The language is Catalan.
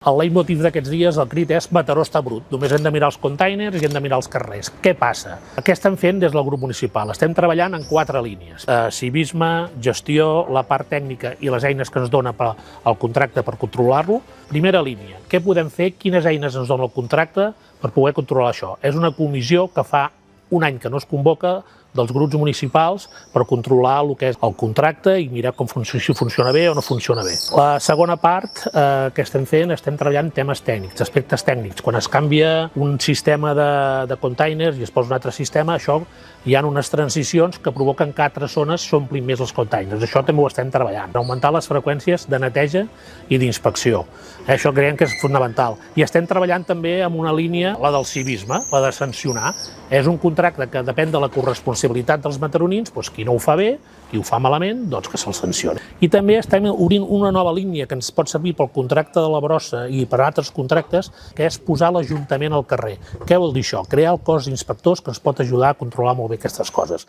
El leitmotiv d'aquests dies, el crit és Mataró està brut, només hem de mirar els containers i hem de mirar els carrers. Què passa? Què estem fent des del grup municipal? Estem treballant en 4 línies. Civisme, gestió, la part tècnica i les eines que ens dona el contracte per controlar-lo. Primera línia, què podem fer, quines eines ens dona el contracte per poder controlar això? És una comissió que fa un any que no es convoca dels grups municipals per controlar el que és el contracte i mirar si funciona bé o no funciona bé. La segona part que estem fent, estem treballant temes tècnics, aspectes tècnics. Quan es canvia un sistema de containers i es posa un altre sistema, això hi ha unes transicions que provoquen que altres zones s'omplin més els containers. Això també ho estem treballant. Augmentar les freqüències de neteja i d'inspecció. Això creiem que és fonamental. I estem treballant també amb una línia, la del civisme, la de sancionar. És un contracte que depèn de la corresponsabilitat dels mataronins, doncs qui no ho fa bé, qui ho fa malament, doncs que se'l sancioni. I també estem obrint una nova línia que ens pot servir pel contracte de la brossa i per altres contractes, que és posar l'Ajuntament al carrer. Què vol dir això? Crear el cos d'inspectors que ens pot ajudar a controlar molt bé aquestes coses.